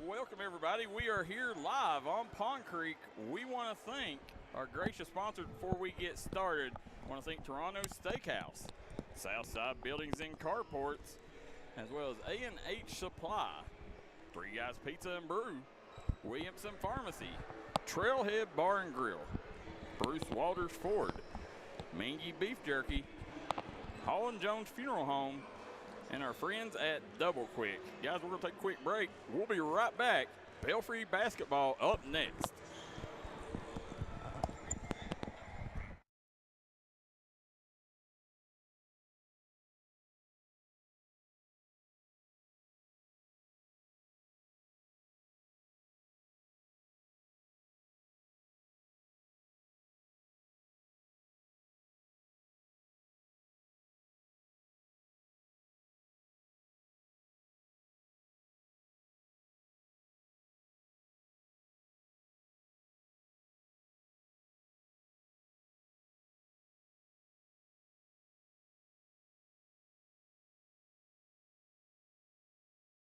Welcome, everybody. We are here live on Pond Creek. We want to thank our gracious sponsors before we get started. I want to thank Toronto Steakhouse, Southside Buildings and Carports, as well as A&H Supply, Three Guys Pizza and Brew, Williamson Pharmacy, Trailhead Bar and Grill, Bruce Walters Ford, Mingy Beef Jerky, Holland Jones Funeral Home, and our friends at Double Quick. Guys, we're going to take a quick break. We'll be right back. Belfry basketball up next.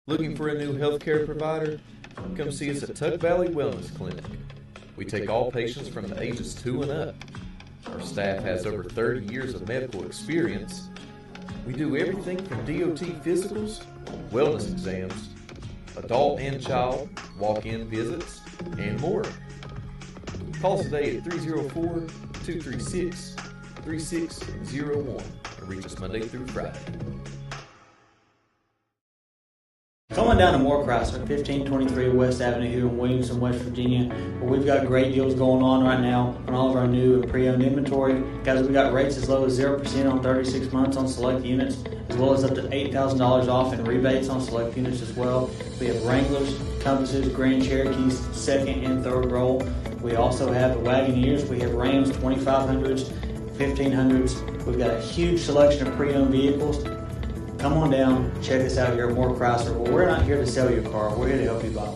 Looking for a new healthcare provider? Come see us at Tug Valley Wellness Clinic. We take all patients from the ages 2 and up. Our staff has over 30 years of medical experience. We do everything from DOT physicals, wellness exams, adult and child, walk-in visits, and more. Call us today at 304-236-3601 and reach us Monday through Friday. Come on down to Moore Chrysler, 1523 West Avenue here in Williamson, West Virginia, where we've got great deals going on right now on all of our new and pre-owned inventory. Guys, we got rates as low as 0% on 36 months on select units, as well as up to $8,000 off in rebates on select units as well. We have Wranglers, Compasses, Grand Cherokees, second and third roll. We also have the Wagoneers. We have Rams 2500s, 1500s. We've got a huge selection of pre-owned vehicles. Come on down, check us out here at Moore Chrysler. Well, we're not here to sell you a car. We're here to help you buy one.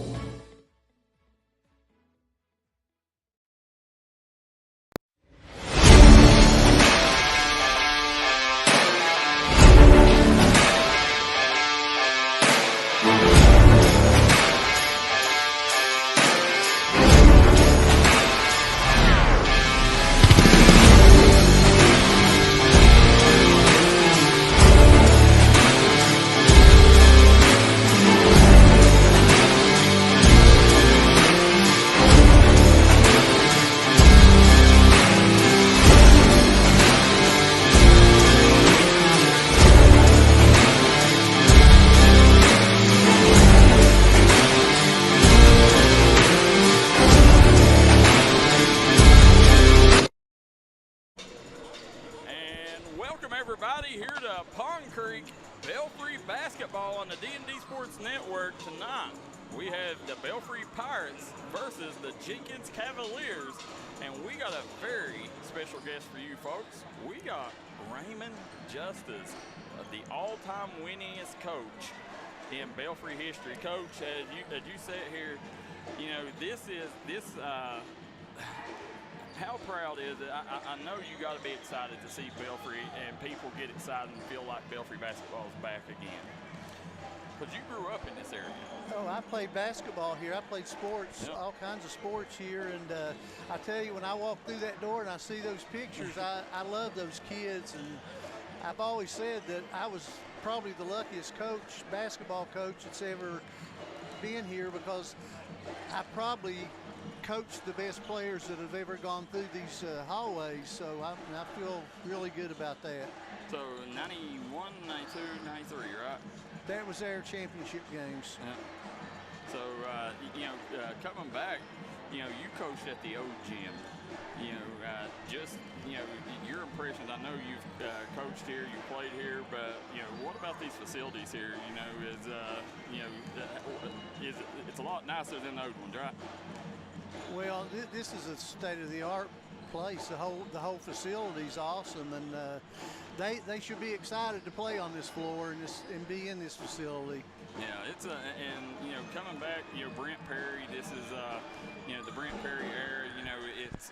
Everybody here to Pond Creek Belfry basketball on the D&D Sports Network. Tonight we have the Belfry Pirates versus the Jenkins Cavaliers, and we got a very special guest for you folks. We got Raymond Justice, the all-time winningest coach in Belfry history. Coach, as you sit here, you know, how proud is it? I know you got to be excited to see Belfry and people get excited and feel like Belfry basketball is back again. Because you grew up in this area. Oh, I played basketball here. I played sports, yep. All kinds of sports here. And I tell you, when I walk through that door and I see those pictures, I love those kids. And I've always said that I was probably the luckiest basketball coach that's ever been here, because I probably coached the best players that have ever gone through these hallways, so I feel really good about that. So 91, 92, 93, right? That was their championship games. Yeah. So, coming back, you coached at the old gym. Your impressions, I know you've coached here, you played here, but, what about these facilities here, it's a lot nicer than the old ones, right? Well, this is a state-of-the-art place. The whole facility's awesome, and they should be excited to play on this floor and be in this facility. Yeah, it's and coming back, Brent Perry. This is the Brent Perry era.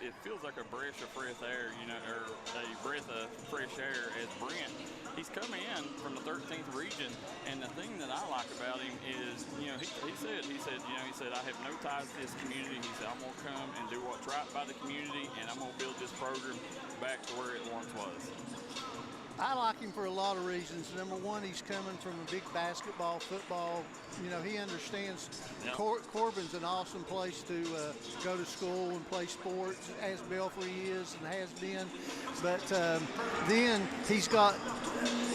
It feels like a breath of fresh air. Or a breath of fresh air as Brent. He's coming in from the 13th region, and the thing that I like about him is, he said I have no ties to this community. He said I'm gonna come and do what's right by the community, and I'm gonna build this program back to where it once was. I like him for a lot of reasons. Number one, he's coming from a big basketball, football. He understands. Yep. Corbin's an awesome place to go to school and play sports, as Belfry is and has been. But then he's got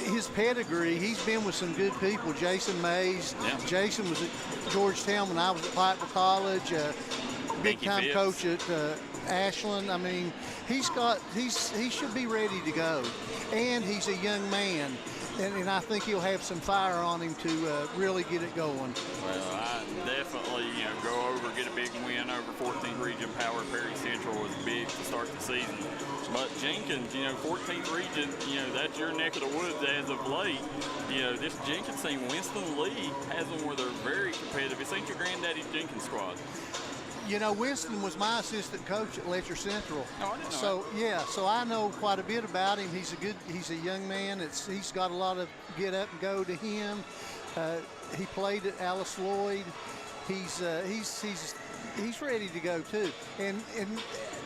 his pedigree. He's been with some good people. Jason Mays. Yep. Jason was at Georgetown when I was at Piper College. Big-time coach at Ashland. I mean, he should be ready to go, and he's a young man, and I think he'll have some fire on him to really get it going. Well, I definitely go over, get a big win over 14th Region Power. Perry Central was big to start the season, but Jenkins, 14th Region, that's your neck of the woods as of late. This Jenkins team, Winston Lee has them where they're very competitive. It's ain't your granddaddy's Jenkins squad. Winston was my assistant coach at Letcher Central. Oh, I didn't know that. So I know quite a bit about him. He's a young man. He's got a lot of get up and go to him. He played at Alice Lloyd. He's ready to go too. And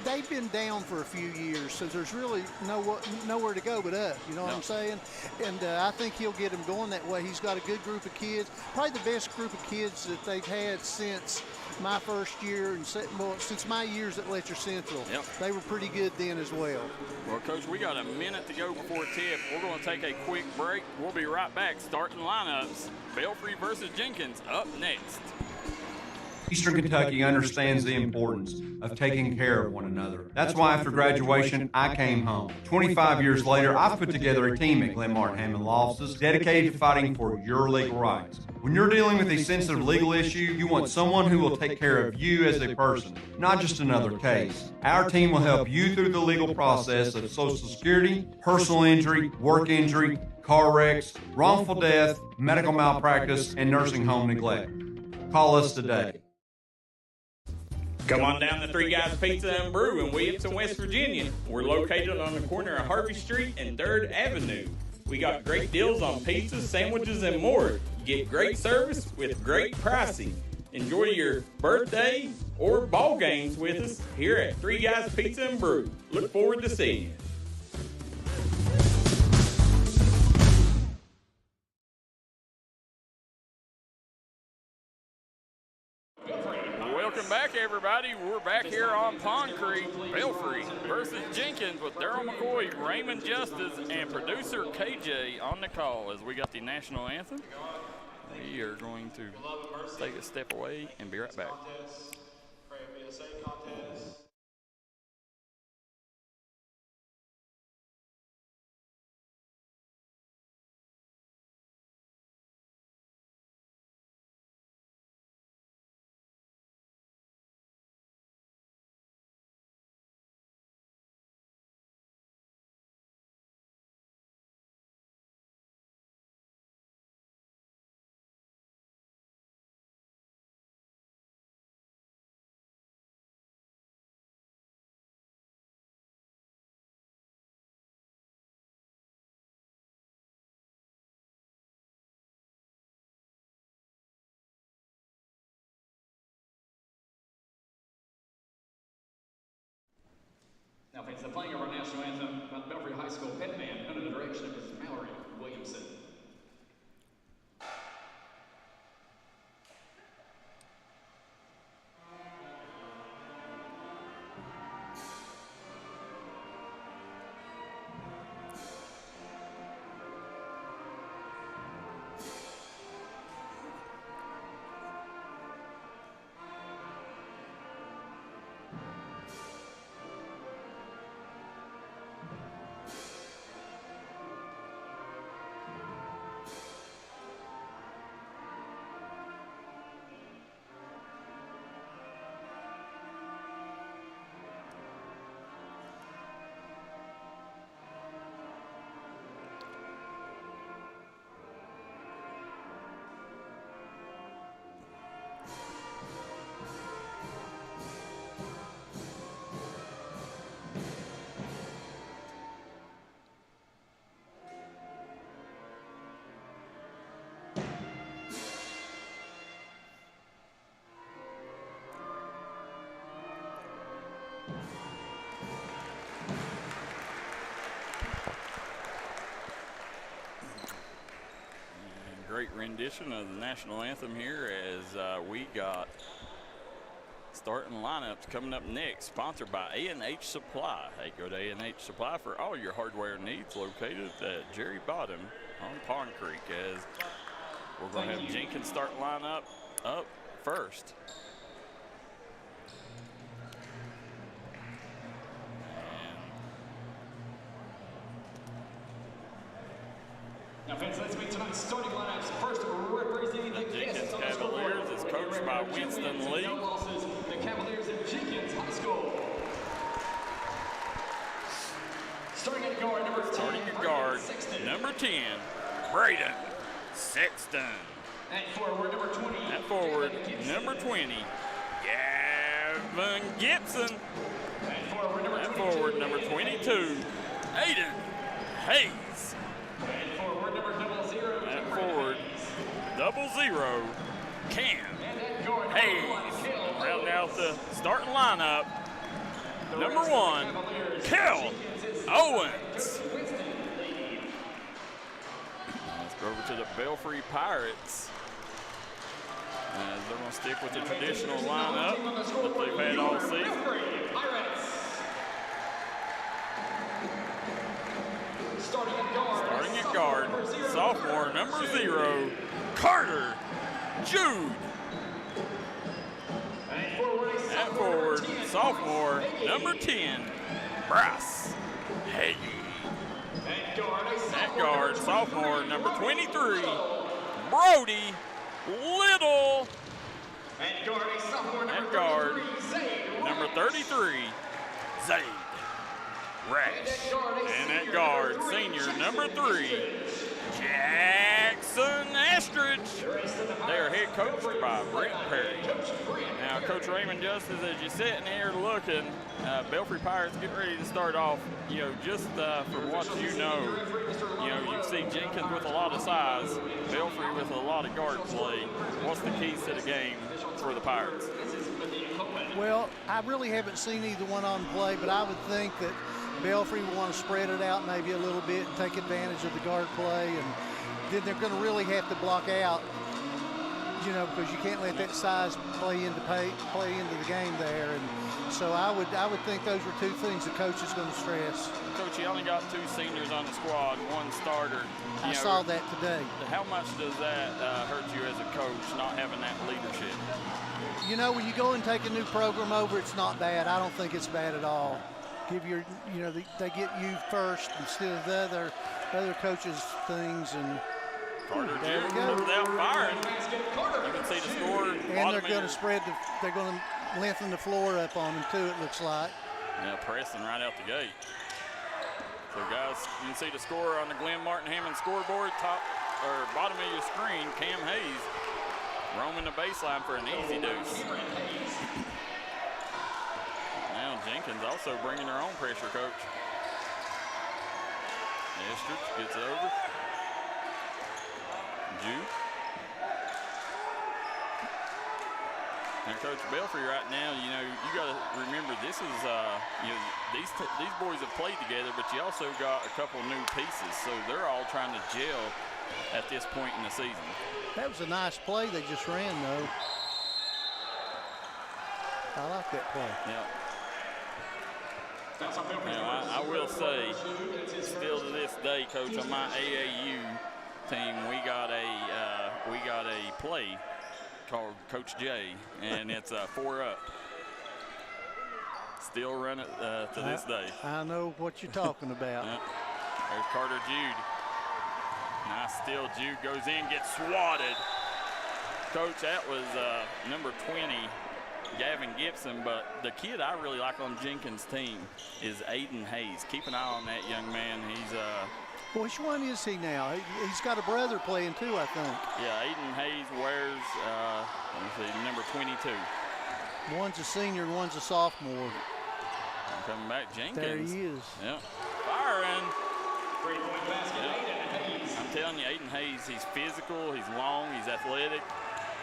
they've been down for a few years, so there's really nowhere to go but up. You know what I'm saying? And I think he'll get them going that way. He's got a good group of kids, probably the best group of kids that they've had since my first year and since my years at Letcher Central. Yep. They were pretty good then as well. Well, Coach, we got a minute to go before tip. We're going to take a quick break. We'll be right back. Starting lineups, Belfry versus Jenkins up next. Eastern Kentucky understands the importance of taking care of one another. That's why after graduation, I came home. 25 years later, I've put together a team at Glen Martin Hammond Law Offices dedicated to fighting for your legal rights. When you're dealing with a sensitive legal issue, you want someone who will take care of you as a person, not just another case. Our team will help you through the legal process of Social Security, personal injury, work injury, car wrecks, wrongful death, medical malpractice, and nursing home neglect. Call us today. Come on down to Three Guys Pizza and Brew in Williamson, West Virginia. We're located on the corner of Harvey Street and 3rd Avenue. We got great deals on pizzas, sandwiches, and more. Get great service with great pricing. Enjoy your birthday or ball games with us here at Three Guys Pizza and Brew. Look forward to seeing you. Welcome back, everybody. We're back here on Pond Creek. Belfry versus Jenkins with Darryl McCoy, Raymond Justice, and producer KJ on the call as we got the national anthem. We are going to take a step away and be right back. Now, thanks to playing of our national anthem by the Belfry High School Pet Band under the direction of Mrs. Mallory Williamson. rendition of the national anthem here as we got starting lineups coming up next, sponsored by A&H Supply. Hey, go to A&H Supply for all your hardware needs, located at Jerry Bottom on Pond Creek, as we're going to have Jenkins start lineup up first. Now, fans, let's meet tonight's starting lineups. First, representing the Jenkins Cavaliers is coached by Winston Lee. No losses, the Cavaliers of Jenkins High School. Starting at guard, number 10. Starting at guard, number 10, Braden Sexton. At forward, number 20. At forward, number 20, Gavin Gibson. At forward, number 22, Aiden Hayes. At forward, number 00. At forward, 00, Cam Hayes. Rounding out the starting lineup, number 1, Kel Owens. Let's go over to the Belfry Pirates. As they're going to stick with the traditional lineup that they've had all season. Starting at guard, sophomore, number 0, Carter Jude. At forward, sophomore, number 10, Bryce Hagee. At guard, sophomore, number 23, Brody Little. At guard, number 33, Zaid Rash. And at guard, senior, number 3, Jackson Estridge. They are head coached by Brent Perry. Now, Coach Raymond, just as you're sitting here looking, Belfry Pirates getting ready to start off, just from what you see Jenkins with a lot of size, Belfry with a lot of guard play. What's the keys to the game for the Pirates? Well, I really haven't seen either one on play, but I would think that Belfry will want to spread it out maybe a little bit and take advantage of the guard play, and then they're going to really have to block out, because you can't let that size play into the game there. And so I would think those were two things the coach is going to stress. Coach, you only got 2 seniors on the squad, 1 starter. I saw that today. How much does that hurt you as a coach, not having that leadership? When you go and take a new program over, it's not bad. I don't think it's bad at all. Give they get you first instead of the other coaches' things, and Carter there we Jude go. comes out firing. You can see the score. And they're going to they're going to lengthen the floor up on them too, it looks like. Yeah, pressing right out the gate. So guys, you can see the score on the Glenn Martin Hammond scoreboard, bottom of your screen. Cam Hayes roaming the baseline for an easy deuce. Now Jenkins also bringing her own pressure, Coach. Estridge gets it over. Jude. Now, Coach Belfry, right now, you got to remember this is, these boys have played together, but you also got a couple new pieces, so they're all trying to gel at this point in the season. That was a nice play they just ran, though. I like that play. Yeah. Now, I will say, still to this day, Coach, on my AAU team, we got a play called Coach J, and it's 4 up. Still run it to this day. I know what you're talking about. There's Carter Jude. Nice steal. Jude goes in, gets swatted. Coach, that was number 20, Gavin Gibson, but the kid I really like on Jenkins' team is Aiden Hayes. Keep an eye on that young man. He's which one is he now? He's got a brother playing too, I think. Yeah, Aiden Hayes wears number 22. One's a senior and one's a sophomore. Coming back, Jenkins. There he is. Yep. Firing. Yep. I'm telling you, Aiden Hayes, he's physical, he's long, he's athletic.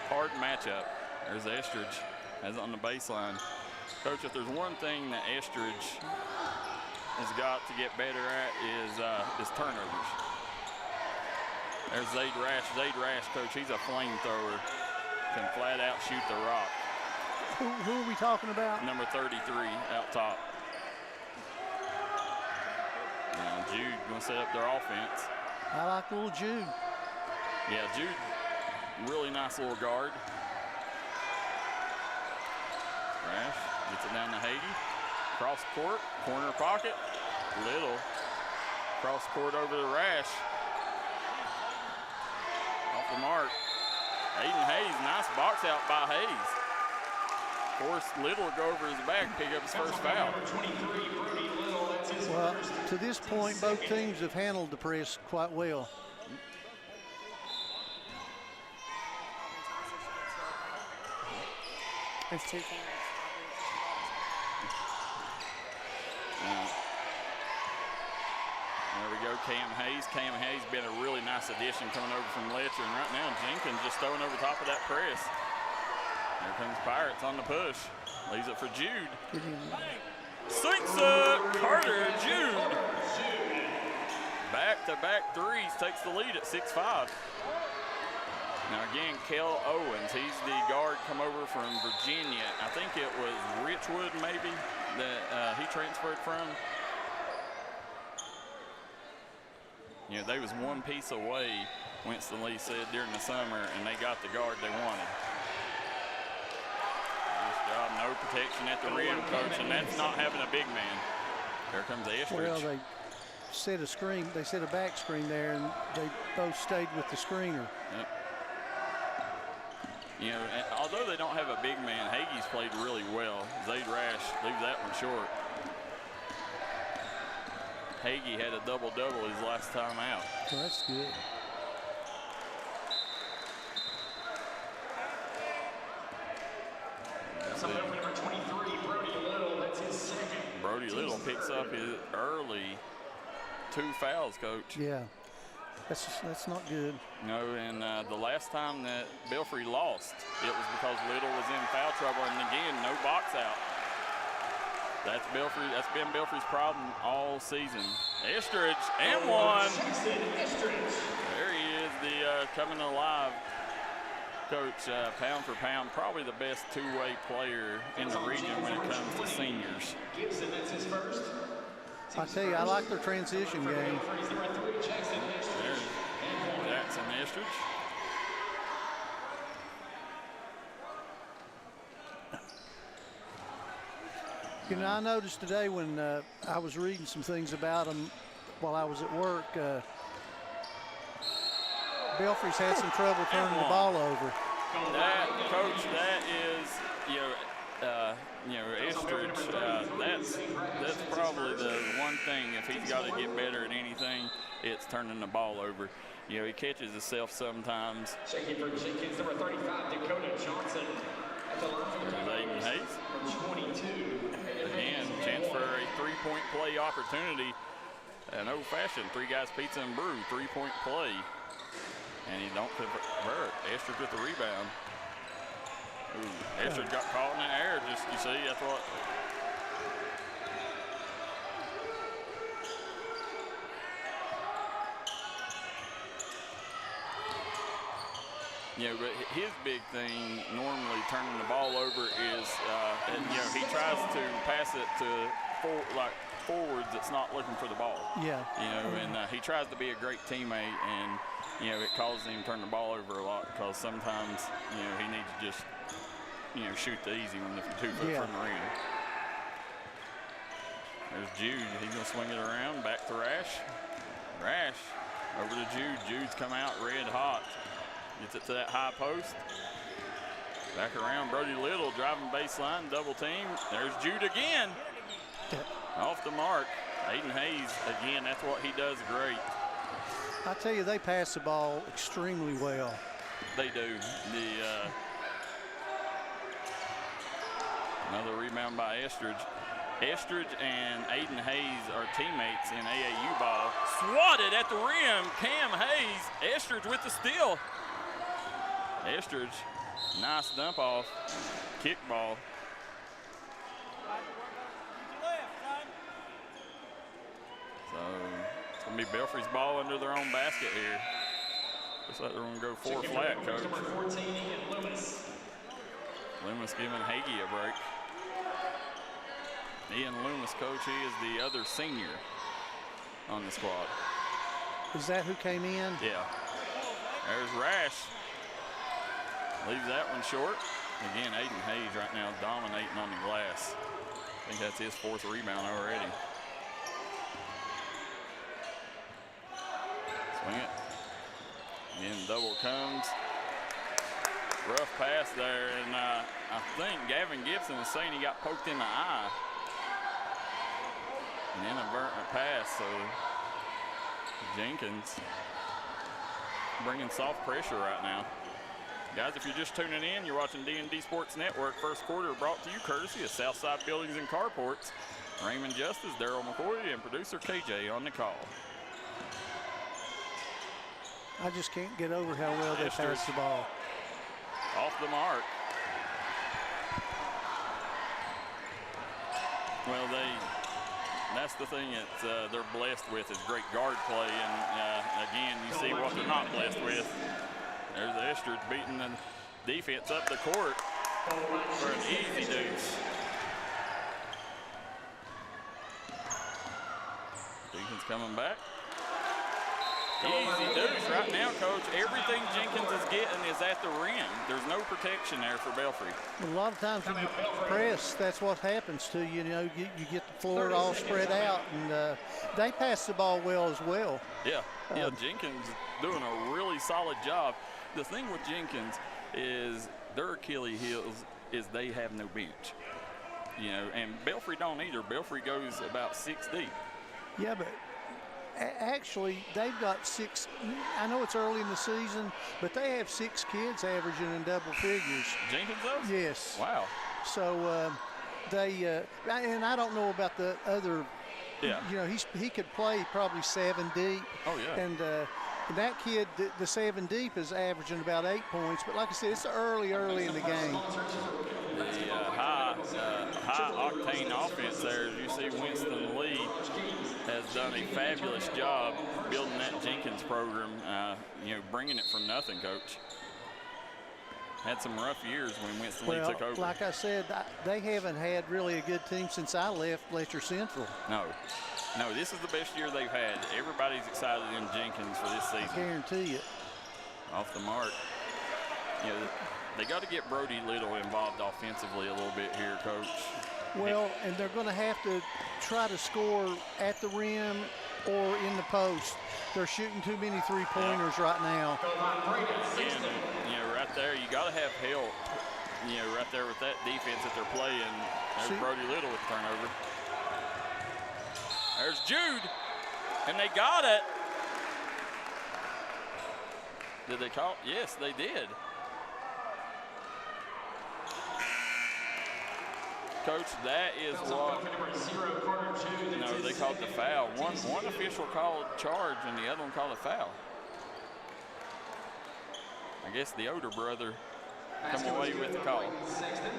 Hard matchup. There's Estridge. As on the baseline. Coach, if there's one thing that Estridge has got to get better at is turnovers. There's Zaid Rash. Zaid Rash, coach, he's a flamethrower. Can flat out shoot the rock. Who are we talking about? Number 33 out top. Now Jude going to set up their offense. I like little Jude. Yeah, Jude, really nice little guard. Rash gets it down to Hagy. Cross court, corner pocket. Little. Cross court over to Rash. Off the mark. Aiden Hayes, nice box out by Hayes. Forced Little to go over his back, pick up his first foul. Well, to this point, both teams have handled the press quite well. There's 2 teams. There we go, Cam Hayes. Cam Hayes been a really nice addition coming over from Letcher. And right now, Jenkins just throwing over top of that press. Here comes Pirates on the push. Leaves it for Jude. Sinks it, Carter Jude. Back-to-back threes, takes the lead at 6-5. Now again, Kel Owens, he's the guard come over from Virginia. I think it was Richwood maybe that he transferred from. You know, they was one piece away, Winston Lee said, during the summer, and they got the guard they wanted. Nice job, no protection at the rim, coach, and that's not having a big man. Here comes Estridge. Well, they set a screen, they set a back screen there, and they both stayed with the screener. Yep. You know, although they don't have a big man, Hagy's played really well. Zaid Rash leaves that one short. Hagy had a double-double his last time out. So that's good. Number 23, Brody Little, that's his second. Brody Little picks up his early 2 fouls, coach. Yeah, that's not good. No, and the last time that Belfry lost, it was because Little was in foul trouble, and again, no box out. That's been Belfry's problem all season. Estridge and one. There he is, the coming alive coach, pound for pound, probably the best 2-way player in the region when it comes to seniors. Gibson, that's his first. I tell you, I like their transition game. There's Jackson Estridge. You know, I noticed today when I was reading some things about them while I was at work, Belfry's had some trouble turning the ball over. Coach, that is, Estridge, that's probably the one thing, if he's got to get better at anything, it's turning the ball over. You know, he catches himself sometimes. Checking for Jenkins, number 35, Dakota Johnson. At the line for the Aiden Hayes. Number 22. Again, chance for a 3-point play opportunity. An old-fashioned 3 guys pizza and brew, 3-point play. And he don't convert. Estridge with the rebound. Ooh, Estridge got caught in the air, just, you see, that's what. You know, but his big thing, normally turning the ball over, is, he tries to pass it to forwards that's not looking for the ball. Yeah. You know, and he tries to be a great teammate, and, you know, it causes him to turn the ball over a lot because sometimes, you know, he needs to just, you know, shoot the easy one if you're 2 foot from the rim. There's Jude. He's going to swing it around. Back to Rash. Rash over to Jude. Jude's come out red hot. Gets it to that high post. Back around, Brody Little driving baseline, double team. There's Jude again. Off the mark. Aiden Hayes, again, that's what he does great. I tell you, they pass the ball extremely well. They do. Another rebound by Estridge. Estridge and Aiden Hayes are teammates in AAU ball. Swatted at the rim, Cam Hayes. Estridge with the steal. Estridge, nice dump off, kick ball. So it's gonna be Belfry's ball under their own basket here. Looks like they're going to go 4 flat, Coach. Number 14, Ian Loomis. Loomis giving Hagee a break. Ian Loomis, Coach, he is the other senior on the squad. Is that who came in? Yeah. There's Rash. Leaves that one short. Again, Aiden Hayes right now dominating on the glass. I think that's his 4th rebound already. Swing it. Again, double comes. Rough pass there, and I think Gavin Gibson is saying he got poked in the eye. An inadvertent pass, so Jenkins bringing soft pressure right now. Guys, if you're just tuning in, you're watching D&D Sports Network. First quarter brought to you courtesy of Southside Buildings and Carports. Raymond Justice, Darryl McCoy, and producer KJ on the call. I just can't get over how well they pass the ball. Off the mark. Well, that's the thing that they're blessed with is great guard play. And again, you see what they're not blessed with. There's the Estridge beating the defense up the court for an easy deuce. Jenkins coming back. Easy deuce right now, Coach. Everything Jenkins is getting is at the rim. There's no protection there for Belfry. A lot of times when you press, that's what happens to you. You know, you get the floor all spread out, and they pass the ball well as well. Yeah, Jenkins doing a really solid job. The thing with Jenkins is their Achilles heels is they have no bench. You know, and Belfry don't either. Belfry goes about 6 deep. Yeah, but actually, they've got 6. I know it's early in the season, but they have 6 kids averaging in double figures. Jenkins does? Yes. Wow. So and I don't know about the other. Yeah. You know, he could play probably 7 deep. Oh yeah. And that kid, the 7 deep, is averaging about 8 points. But like I said, it's early in the game. The high octane offense there, as you see Winston Lee has done a fabulous job building that Jenkins program, you know, bringing it from nothing, Coach. Had some rough years when Winston Lee took over. Like I said, they haven't had really a good team since I left Fletcher Central. No, this is the best year they've had. Everybody's excited in Jenkins for this season. I guarantee you. Off the mark. You know, they got to get Brody Little involved offensively a little bit here, Coach. Well, and they're going to have to try to score at the rim or in the post. They're shooting too many three-pointers right now. Again, you know, right there, you got to have help. You know, right there with that defense that they're playing. There's Brody Little with the turnover. There's Jude, and they got it. Did they call? Yes, they did. Coach, that is what. No, they called the foul. One official called charge, and the other one called a foul. I guess the older brother come away with the call.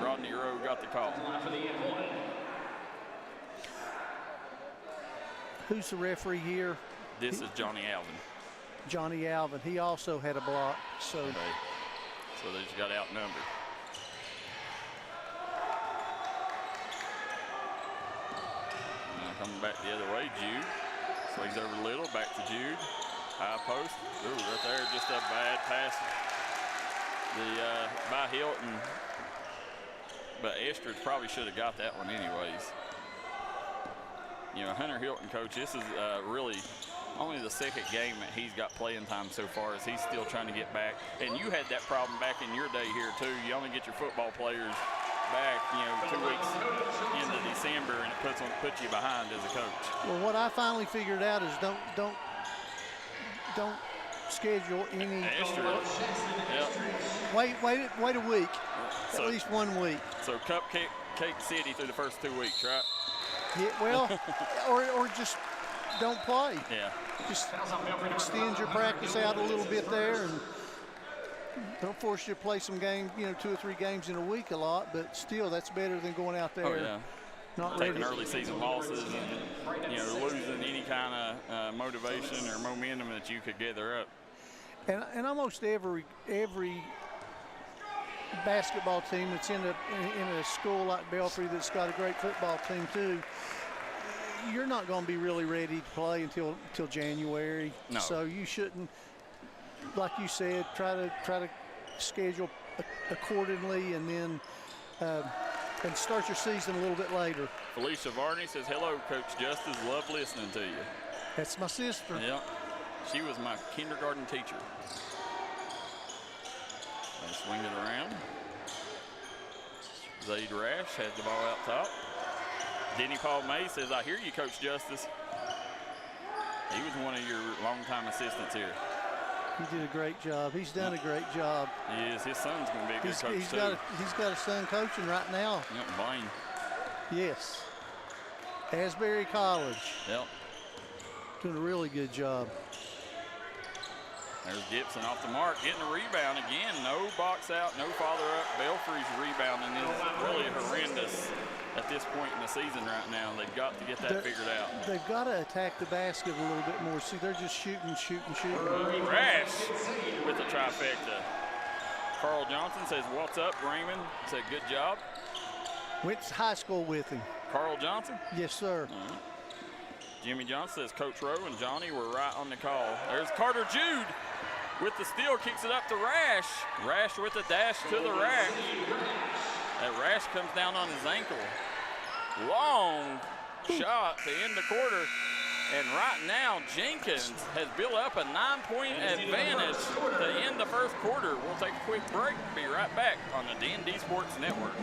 Rodney Rowe got the call. Who's the referee here? This is Johnny Alvin. Johnny Alvin. He also had a block. So they just got outnumbered. Coming back the other way, Jude. Swings over Little, back to Jude. High post. Ooh, right there, just a bad pass by Hilton. But Estridge probably should have got that one anyways. You know, Hunter Hilton, Coach, this is really only the second game that he's got playing time so far, as he's still trying to get back. And you had that problem back in your day here too. You only get your football players back, you know, 2 weeks into December, and it puts you behind as a coach. Well, what I finally figured out is don't schedule any. Yep. Wait a week, at least 1 week. So Cupcake City through the first 2 weeks, right? Yeah, well, or just don't play. Yeah. Just extend your practice out a little bit there, and don't force you to play some games, you know, 2 or 3 games in a week a lot, but still that's better than going out there. Oh, yeah. Not taking ready. early season losses and, you know, losing any kind of motivation or momentum that you could gather up. And almost every basketball team that's in a school like Belfry that's got a great football team too, you're not going to be really ready to play until January. No. So you shouldn't, like you said, try to schedule accordingly, and then and start your season a little bit later. Felicia Varney says, hello, Coach Justice. Love listening to you. That's my sister. Yeah. She was my kindergarten teacher. They swing it around. Zaid Rash has the ball out top. Denny Paul May says, I hear you, Coach Justice. He was one of your longtime assistants here. He did a great job. He's done a great job. He is. His son's going to be a good coach, too. He's got a son coaching right now. Yep, Blaine. Yes. Asbury College. Yep. Doing a really good job. There's Gibson off the mark, getting a rebound again. No box out, no father up. Belfry's rebounding is really horrendous at this point in the season right now. They've got to get that figured out. They've got to attack the basket a little bit more. See, they're just shooting. Rash with the trifecta. Carl Johnson says, what's up, Raymond? Said, good job. Went to high school with him. Carl Johnson? Yes, sir. Jimmy Johnson says, Coach Rowe and Johnny were right on the call. There's Carter Jude with the steal, kicks it up to Rash. Rash with a dash to the rack. That Rash comes down on his ankle. Long shot to end the quarter. And right now, Jenkins has built up a 9-point advantage to end the first quarter. We'll take a quick break. Be right back on the D&D Sports Network.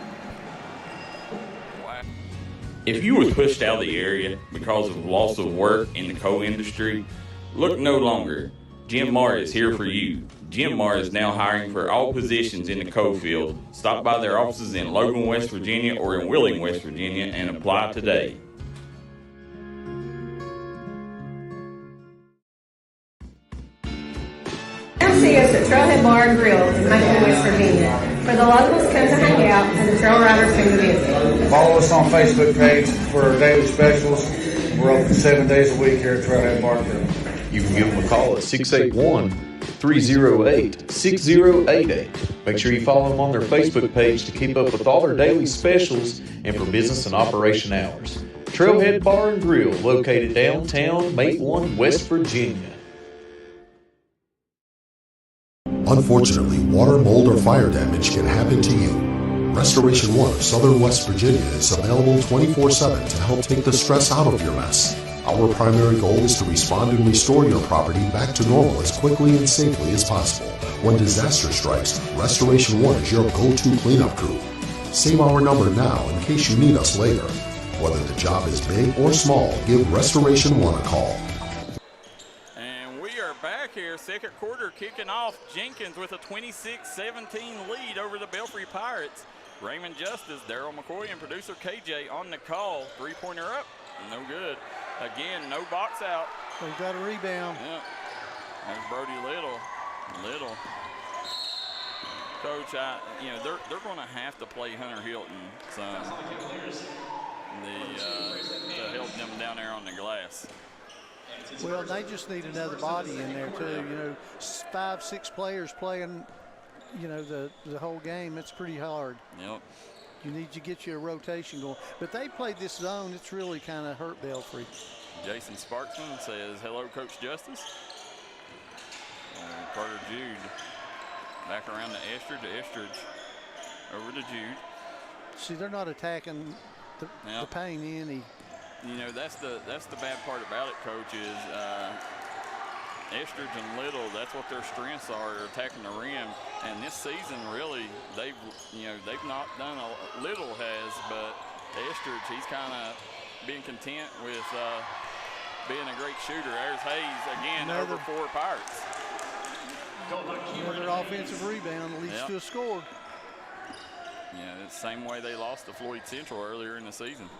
Wow. If you were pushed out of the area because of loss of work in the coal industry, look no longer. Jim Marr is here for you. Jim Marr is now hiring for all positions in the coal field. Stop by their offices in Logan, West Virginia or in Wheeling, West Virginia and apply today. Come see us at Trailhead Bar and Grill in McCoy, West Virginia, where the locals come to hang out and the trail riders come to visit. Follow us on Facebook page for our daily specials. We're open 7 days a week here at Trailhead Bar and Grill. You can give them a call at 681-308-6088. Make sure you follow them on their Facebook page to keep up with all their daily specials and for business and operation hours. Trailhead Bar and Grill, located downtown Maitland, West Virginia. Unfortunately, water, mold, or fire damage can happen to you. Restoration One of Southern West Virginia is available 24/7 to help take the stress out of your mess. Our primary goal is to respond and restore your property back to normal as quickly and safely as possible. When disaster strikes, Restoration One is your go-to cleanup crew. Save our number now in case you need us later. Whether the job is big or small, give Restoration One a call. Here, second quarter kicking off. Jenkins with a 26-17 lead over the Belfry Pirates. Raymond Justice, Darryl McCoy, and producer KJ on the call. Three-pointer up, no good. Again, no box out. They've got a rebound. Yeah. There's Brody Little. Coach, they're going to have to play Hunter Hilton some to help them down there on the glass. Well, they just need another body in there too. 5-6 players playing, the whole game. It's pretty hard. Yep. You need to get your rotation going. But they played this zone. It's really kind of hurt Belfry. Jason Sparksman says, hello, Coach Justice. Carter Jude back around to Estridge. Over to Jude. See, they're not attacking the paint any. That's the bad part about it, Coach, is Estridge and Little, that's what their strengths are, attacking the rim. And this season, really, they've not done Little has, but Estridge, he's kind of being content with being a great shooter. There's Hayes again over 4 Pirates. Another offensive rebound leads to a score. It's the same way they lost to Floyd Central earlier in the season.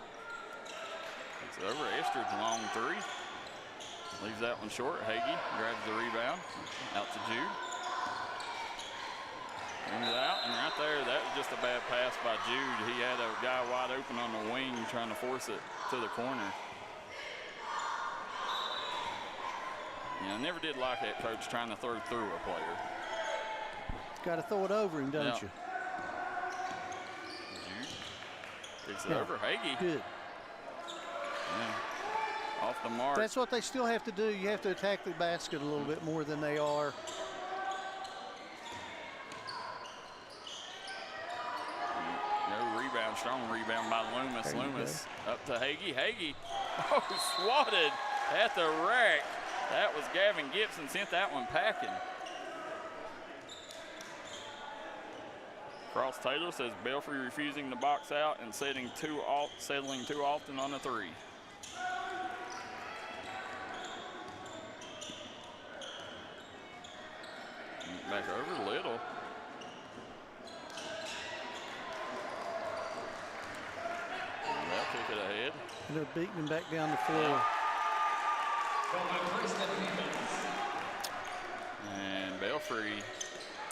It's over. Estridge, long 3. Leaves that one short. Hagee grabs the rebound. Out to Jude. Brings it out, and right there, that was just a bad pass by Jude. He had a guy wide open on the wing trying to force it to the corner. I never did like that coach trying to throw through a player. Got to throw it over him, don't you? Kicks it over. Hagee. Good. Yeah. Off the mark. That's what they still have to do. You have to attack the basket a little bit more than they are. No rebound. Strong rebound by Loomis. Loomis up to Hagee. Hagee. Oh, swatted at the rack. That was Gavin Gibson. Sent that one packing. Cross Taylor says Belfry refusing to box out and settling too often on the three. Back over Little. They'll kick it ahead. And they're beating him back down the floor. And Belfry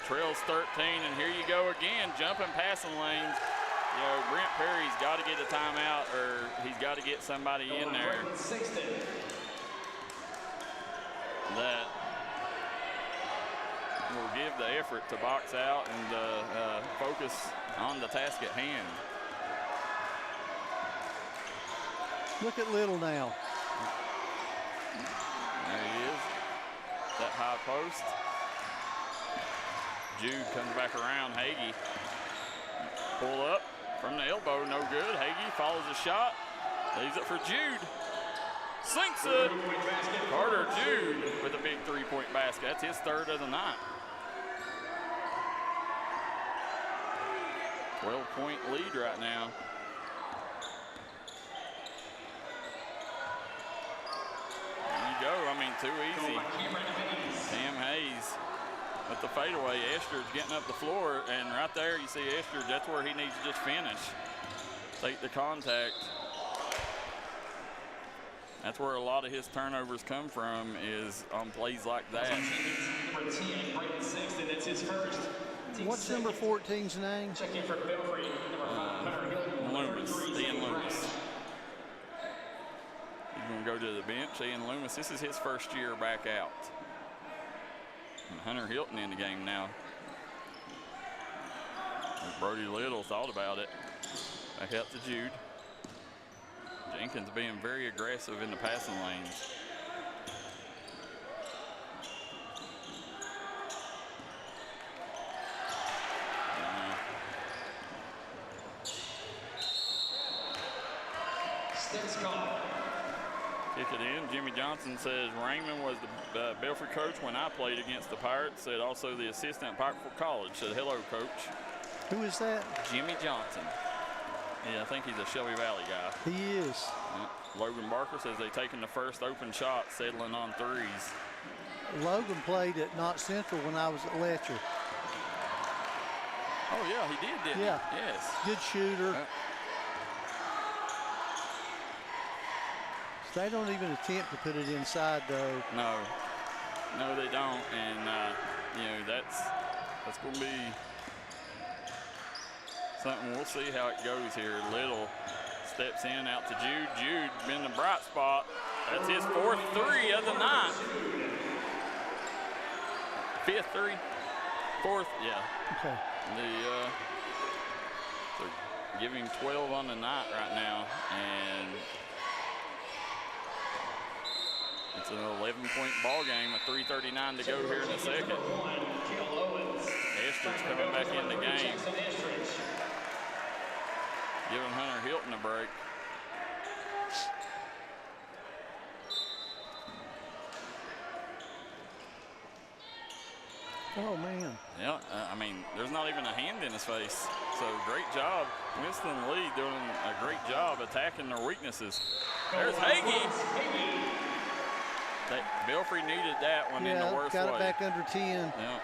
trails 13, and here you go again, jumping passing lanes. You know, Brent Perry's got to get a timeout, or he's got to get somebody in there that will give the effort to box out and focus on the task at hand. Look at Little now. There he is. That high post. Jude comes back around. Hagee. Pull up from the elbow. No good. Hagee follows the shot. Leaves it for Jude. Sinks it. Carter Jude with a big three-point basket. That's his third of the night. 12-point lead right now. There you go. I mean, too easy. Sam Hayes with the fadeaway. Estridge getting up the floor, and right there you see Estridge. That's where he needs to just finish. Take the contact. That's where a lot of his turnovers come from, is on plays like that. What's number 14's name? Checking for Belfry, Loomis, Ian Loomis. He's going to go to the bench. Ian Loomis, this is his first year back out. And Hunter Hilton in the game now. Brody Little thought about it. Back out to Jude. Jenkins being very aggressive in the passing lanes. Kick it in. Jimmy Johnson says Raymond was the Belfry coach when I played against the Pirates. Said also the assistant at Pikeville College. Said hello, coach. Who is that? Jimmy Johnson. Yeah, I think he's a Shelby Valley guy. He is. Logan Barker says they've taken the first open shot, settling on threes. Logan played at Knott Central when I was at Letcher. Oh, yeah, he did, didn't he? Yes. Good shooter. They don't even attempt to put it inside, though. No. No, they don't. And, you know, that's going to be something. We'll see how it goes here. Little steps in out to Jude. Jude been the bright spot. That's his fourth three of the night. Fifth three. Fourth, yeah. Okay. So give him 12 on the night right now. And it's an 11-point ball game with 3:39 to go here in the second. Estridge coming back in the game. Giving Hunter Hilton a break. Oh, man. Yeah, I mean, there's not even a hand in his face. So great job. Winston Lee doing a great job attacking their weaknesses. There's Hagee. Belfry needed that one in the worst way. Got it back under 10. Yeah.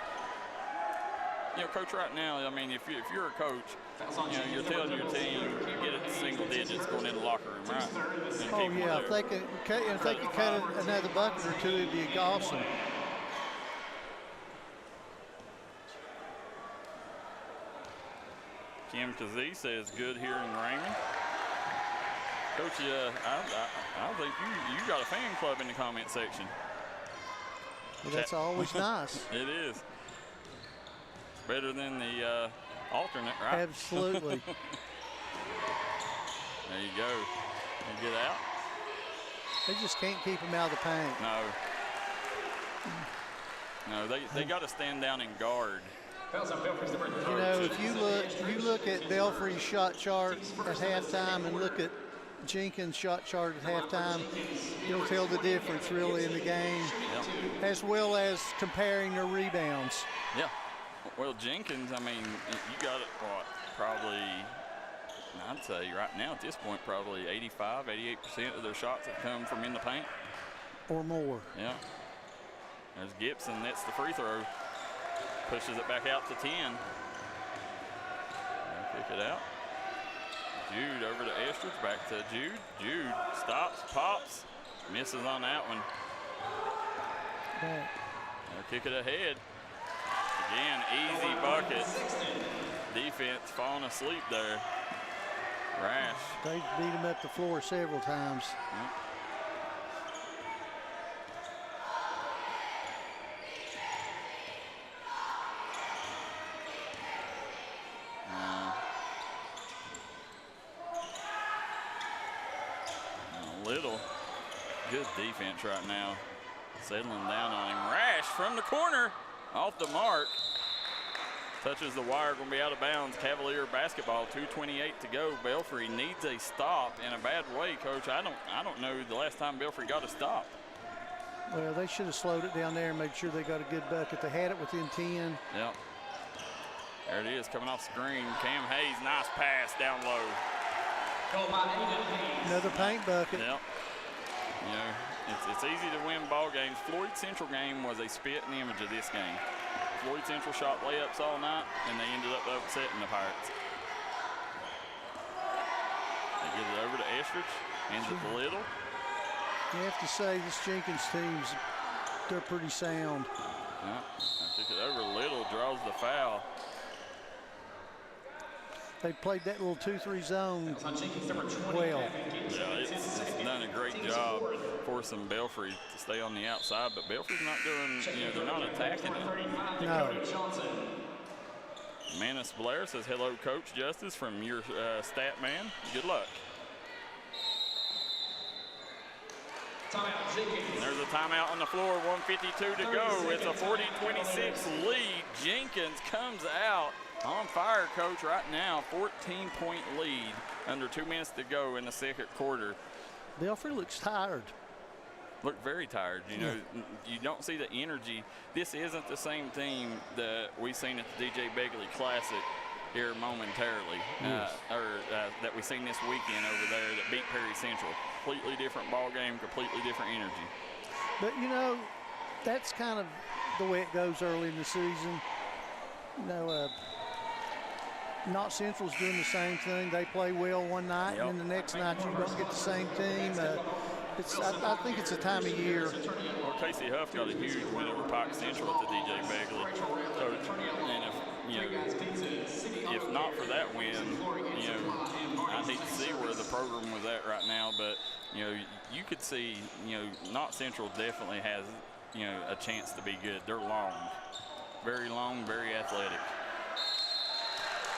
You know, coach, right now, I mean, if you're a coach, you know, you're telling your team get it to single digits going in the locker room, right? Oh, yeah. If they could cut another bucket or two, it'd be awesome. Kim Kazee says good here in Raymond. Coach, I think you got a fan club in the comment section. Well, that's always nice. It is. Better than the alternate, right? Absolutely. There you go. You get out. They just can't keep him out of the paint. No, they got to stand down and guard. You know, if you look at Belfry's shot chart at halftime and look at Jenkins' shot chart at halftime, you'll tell the difference really in the game, as well as comparing their rebounds. Yeah. Well, Jenkins, I mean, you got it, probably, I'd say right now at this point, probably 85–88% of their shots have come from in the paint. Or more. Yeah. There's Gibson, that's the free throw. Pushes it back out to 10. Kick it out. Jude over to Estridge, back to Jude. Jude stops, pops, misses on that one. They'll kick it ahead. Again, easy bucket. Defense falling asleep there. Rash. They beat him up the floor several times. Yep. Little. Good defense right now. Settling down on him. Rash from the corner. Off the mark. Touches the wire, going to be out of bounds. Cavalier basketball, 2:28 to go. Belfry needs a stop in a bad way, Coach. I don't know the last time Belfry got a stop. Well, they should have slowed it down there and made sure they got a good bucket. They had it within 10. Yep. There it is, coming off screen. Cam Hayes, nice pass down low. Another paint bucket. Yep. You know, it's easy to win ball games. Floyd Central game was a spit in the image of this game. Floyd Central shot layups all night, and they ended up upsetting the Pirates. They get it over to Estridge, hands it to Little. You have to say this Jenkins team's, they're pretty sound. Yeah, I kick it over. Little draws the foul. They played that little 2-3 zone well. Yeah, it's done a great job forcing Belfry to stay on the outside, but Belfry's not doing, they're not attacking it. No. Manis Blair says, hello, Coach Justice, from your stat man. Good luck. There's a timeout on the floor, 1:52 to go. It's a 40-26 lead. Jenkins comes out on fire, Coach, right now. 14-point lead, under 2 minutes to go in the second quarter. Belfry looks tired. Look very tired. You don't see the energy. This isn't the same team that we've seen at the DJ Begley Classic here momentarily, that we've seen this weekend over there that beat Perry Central. Completely different ball game, completely different energy. But, that's kind of the way it goes early in the season. Not Central's doing the same thing. They play well one night, and then the next night you don't get the same team. I think it's a time of year. Well, Casey Huff got a huge win over Pike Central at the DJ Begley. And if not for that win, I hate to see where the program was at right now, but you could see, Not Central definitely has, a chance to be good. They're long, very athletic.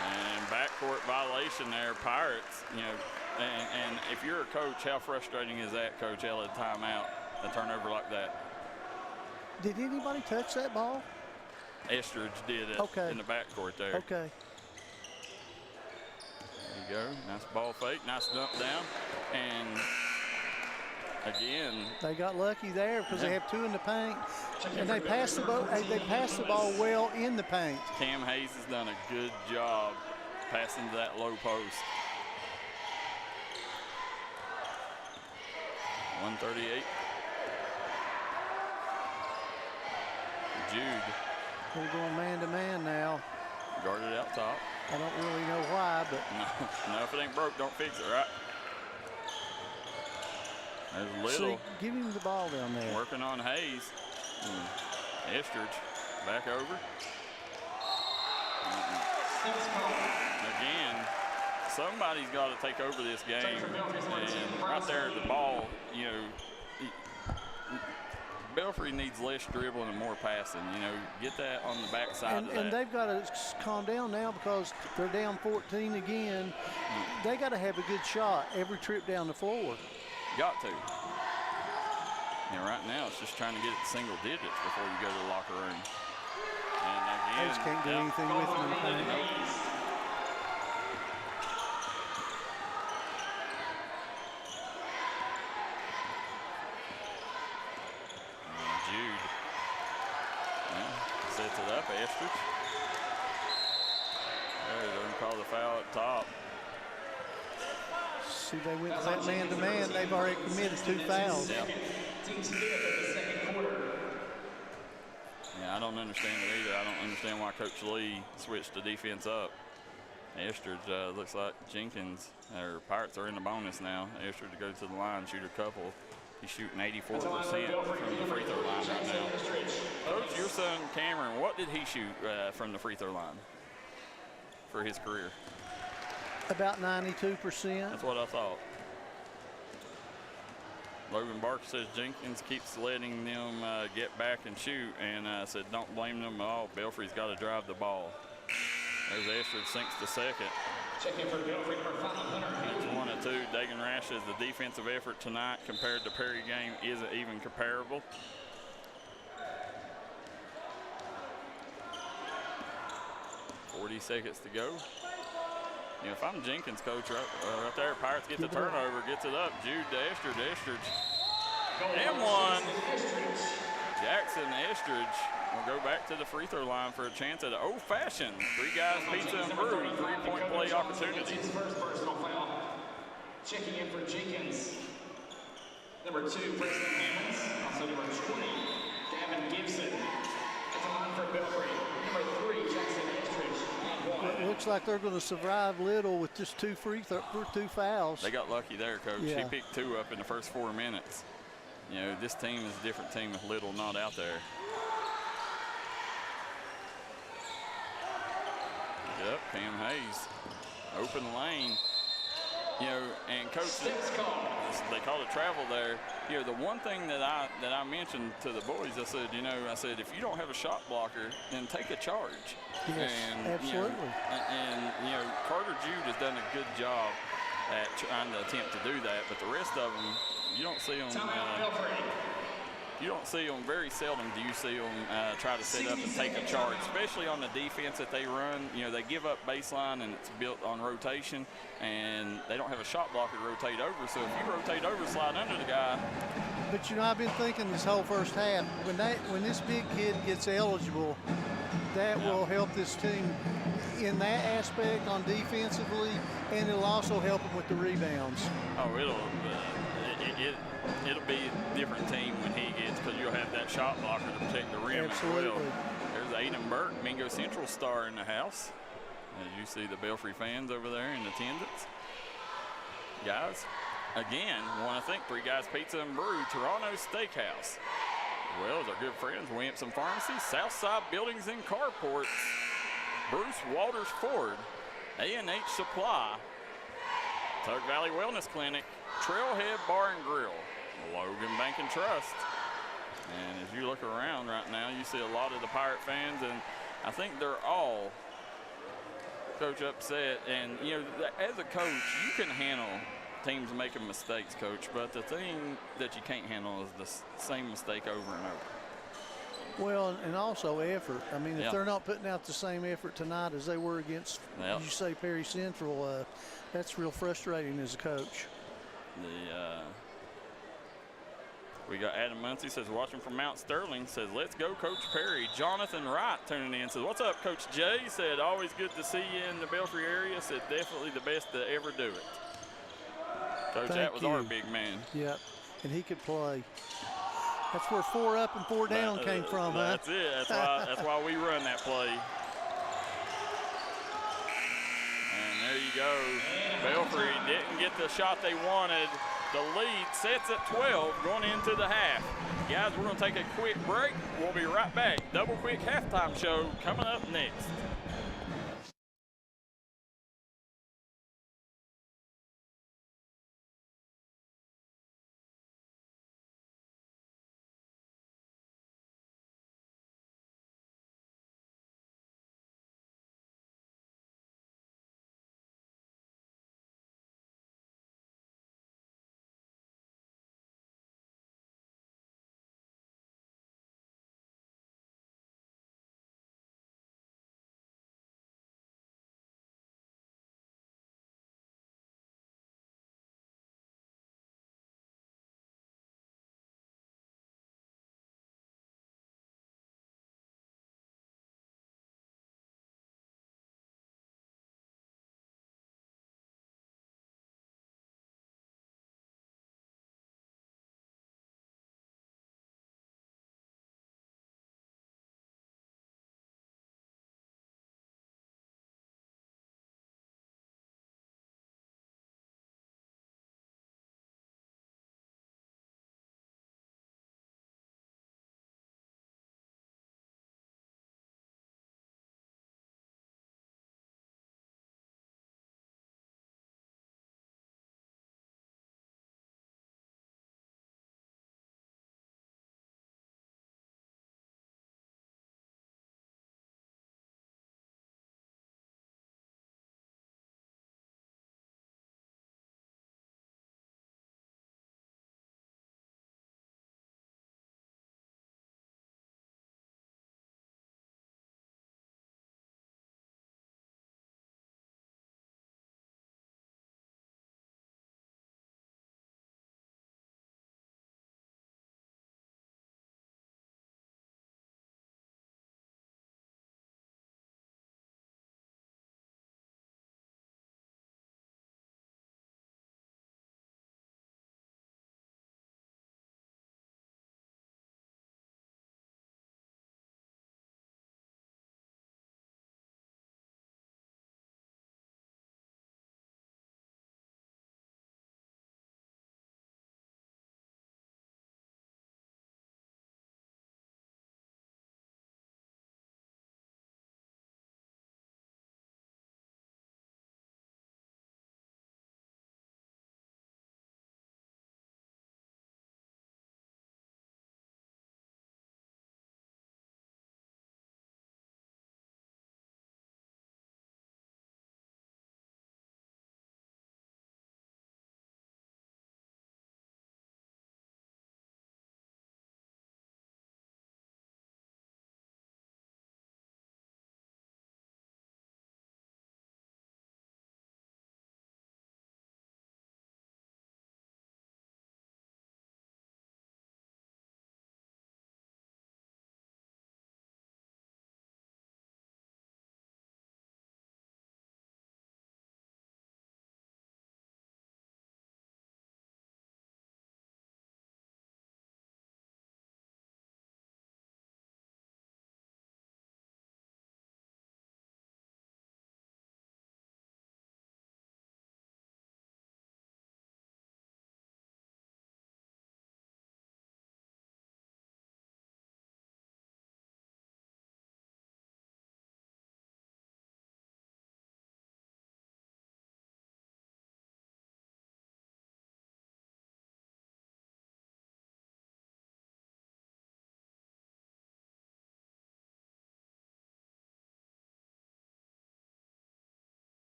And backcourt violation there, Pirates, and if you're a coach, how frustrating is that, Coach L, at timeout, a turnover like that? Did anybody touch that ball? Estridge did it in the backcourt there. Okay. There you go. Nice ball fake, nice dump down. And again, they got lucky there because they have two in the paint. And they passed the ball well in the paint. Cam Hayes has done a good job passing to that low post. 138. Jude. They're going man-to-man now. Guarded out top. I don't really know why, but. No, if it ain't broke, don't fix it, right? There's Little. See, give him the ball down there. Working on Hayes. Estridge back over. Again, somebody's got to take over this game. And right there, the ball, Belfry needs less dribbling and more passing. You know, get that on the backside of that. And they've got to calm down now because they're down 14 again. They got to have a good shot every trip down the floor. Got to. And right now it's just trying to get it to single digits before you go to the locker room. And again, they just can't do anything with them. Jude sets it up, Estridge. They're going to call the foul at top. See, they went to that man-to-man. They've already committed 2 fouls. Yeah. Yeah, I don't understand it either. I don't understand why Coach Lee switched the defense up. Estridge looks like Jenkins, or Pirates are in the bonus now. Estridge to go to the line, shoot a couple. He's shooting 84% from the free throw line right now. Coach, your son Cameron, what did he shoot from the free throw line for his career? About 92%. That's what I thought. Logan Barker says Jenkins keeps letting them get back and shoot, and said don't blame them at all. Belfry's got to drive the ball. There's Estridge sinks the second. Checking for Belfry for 500. It's 1 and 2. Dagan Rash says the defensive effort tonight compared to Perry game isn't even comparable. $40 to go. You know, if I'm Jenkins, coach, right there, Pirates get the turnover, gets it up. Jude to Estridge. And one. Jackson Estridge will go back to the free throw line for a chance at an old-fashioned 3 guys pizza and brew 3-point play opportunity. First personal foul. Checking in for Jenkins. Number 2, Preston Hammonds. Also number 20, Gavin Gibson. At the line for Belfry. Number 3, Jackson Estridge. It looks like they're going to survive Little with just 2 fouls. They got lucky there, Coach. Yeah. He picked 2 up in the first 4 minutes. You know, this team is a different team with Little not out there. Pick it up, Cam Hayes. Open lane. You know, and Coach, they called a travel there. You know, the one thing that I mentioned to the boys, I said, if you don't have a shot blocker, then take a charge. Yes, and, absolutely. You know, Carter Jude has done a good job at trying to attempt to do that, but the rest of them, you don't see them. Very seldom do you see them try to set up and take a charge, especially on the defense that they run. You know, they give up baseline and it's built on rotation, and they don't have a shot blocker to rotate over. So if you rotate over, slide under the guy. But you know, I've been thinking this whole first half, when this big kid gets eligible, that will help this team in that aspect on defensively, and it'll also help them with the rebounds. Oh, it'll be a different team when he gets, because you'll have that shot blocker to protect the rim. Absolutely. As well. There's Aiden Burke, Mingo Central star in the house. As you see the Belfry fans over there in attendance. Guys, again, want to thank 3 Guys Pizza and Brew, Toronto Steakhouse, as well as our good friends Williamson Pharmacy, Southside Buildings and Carports, Bruce Walters Ford, A&H Supply, Tug Valley Wellness Clinic, Trailhead Bar and Grill, Logan Bank and Trust. And as you look around right now, you see a lot of the Pirate fans, and I think they're all, Coach, upset. And, you know, as a coach, you can handle teams making mistakes, Coach, but the thing that you can't handle is the same mistake over and over. Well, and also effort. I mean, if they're not putting out the same effort tonight as they were against, you say, Perry Central, that's real frustrating as a coach. We got Adam Muncie says, watching from Mount Sterling, says, let's go, Coach Perry. Jonathan Wright tuning in says, what's up, Coach Jay? Said, always good to see you in the Belfry area. Said, definitely the best to ever do it. Coach, that was our big man. Yep, and he could play. That's where 4 up and 4 down came from, huh? That's it. That's why we run that play. And there you go. Belfry didn't get the shot they wanted. The lead sets at 12 going into the half. Guys, we're going to take a quick break. We'll be right back. Double quick halftime show coming up next.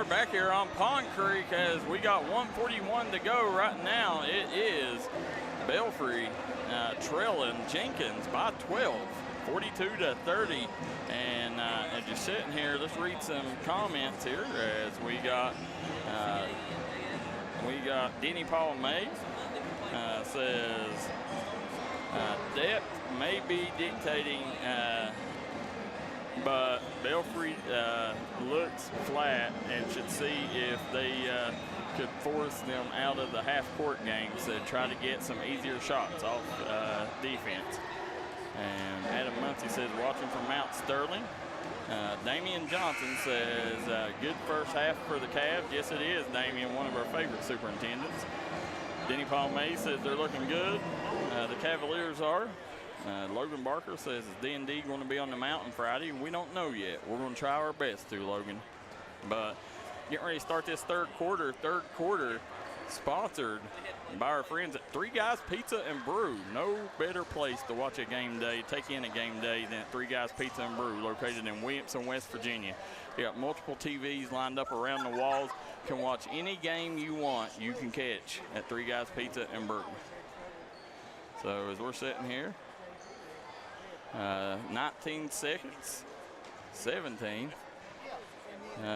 we're back here on Pond Creek as we got 1:41 to go right now. It is Belfry trailing Jenkins by 12, 42-30. And as you're sitting here, let's read some comments here as we got Denny Paul May says depth may be dictating, but Belfry looks flat and should see if they could force them out of the half-court games to try to get some easier shots off defense. And Adam Muncie says, watching from Mount Sterling. Damian Johnson says, good first half for the Cavs. Yes, it is, Damian, one of our favorite superintendents. Denny Paul May says they're looking good. The Cavaliers are. Logan Barker says, is D&D going to be on the mountain Friday? We don't know yet. We're going to try our best to, Logan. But getting ready to start this third quarter sponsored by our friends at Three Guys Pizza and Brew. No better place to watch a game day, take in a game day than at Three Guys Pizza and Brew, located in Williamson, West Virginia. You got multiple TVs lined up around the walls. Can watch any game you want, you can catch at Three Guys Pizza and Brew. So as we're sitting here, 19 seconds, 17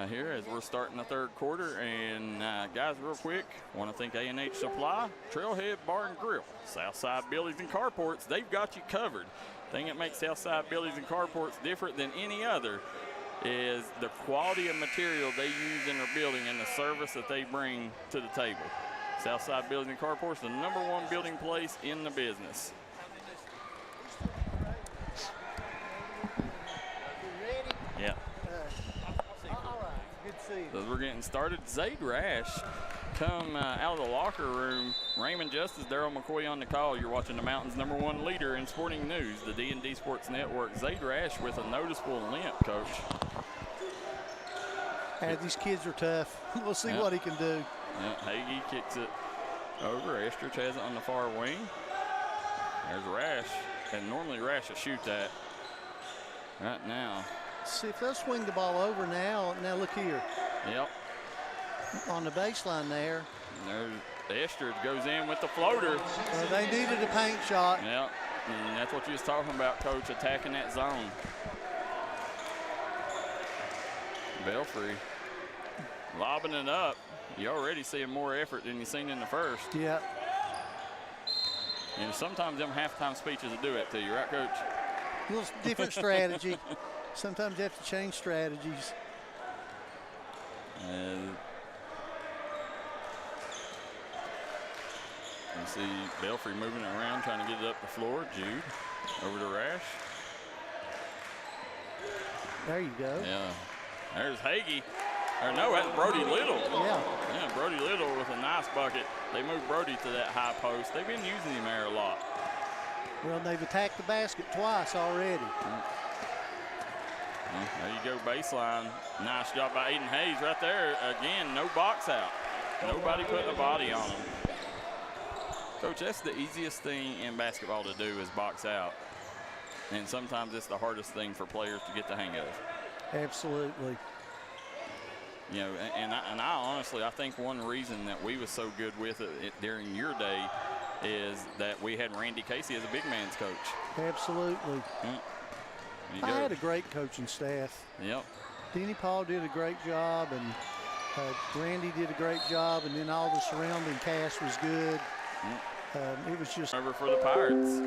here as we're starting the third quarter. And guys, real quick, want to thank A&H Supply, Trailhead Bar and Grill, Southside Buildings and Carports. They've got you covered. The thing that makes Southside Buildings and Carports different than any other is the quality of material they use in their building and the service that they bring to the table. Southside Buildings and Carports, the #1 building place in the business. Yeah. All right, good to see you. So as we're getting started, Zaid Rash come out of the locker room. Raymond Justice, Darryl McCoy on the call. You're watching the Mountain's #1 leader in sporting news, the D&D Sports Network. Zaid Rash with a noticeable limp, Coach. These kids are tough. We'll see what he can do. Hagee kicks it over. Estrich has it on the far wing. There's Rash. And normally Rash will shoot that right now. See if they'll swing the ball over now. Now look here. Yep. On the baseline there. There's Estrich goes in with the floater. They needed a paint shot. Yep. And that's what you was talking about, Coach, attacking that zone. Belfry lobbing it up. You're already seeing more effort than you've seen in the first. Yeah. And sometimes them halftime speeches will do it to you, right, Coach? A little different strategy. Sometimes you have to change strategies. You see Belfry moving it around, trying to get it up the floor. Jude over to Rash. There you go. Yeah. There's Hagee. Or no, that's Brody Little. Yeah. Yeah, Brody Little with a nice bucket. They moved Brody to that high post. They've been using him there a lot. Well, they've attacked the basket twice already. There you go, baseline. Nice job by Aiden Hayes right there. Again, no box out. Nobody putting a body on him. Coach, that's the easiest thing in basketball to do is box out. And sometimes it's the hardest thing for players to get the hang of. Absolutely. You know, and I honestly, I think one reason that we was so good with it during your day is that we had Randy Casey as a big man's coach. Absolutely. I had a great coaching staff. Yep. Denny Paul did a great job, and Randy did a great job, and then all the surrounding cast was good. It was just over for the Pirates.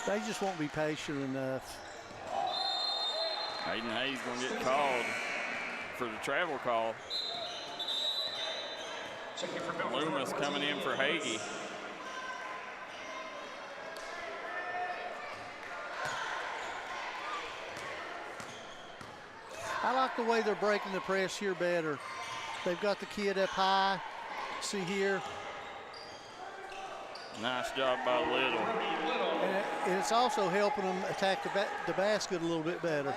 They just won't be patient enough. Aiden Hayes going to get called for the travel call. Loomis coming in for Hagee. I like the way they're breaking the press here better. They've got the kid up high. See here. Nice job by Little. And it's also helping them attack the basket a little bit better.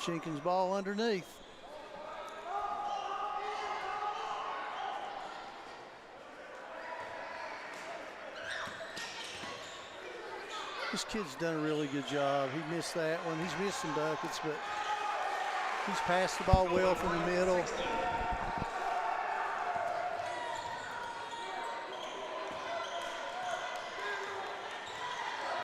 Jenkins ball underneath. This kid's done a really good job. He missed that one. He's missed some buckets, but he's passed the ball well from the middle.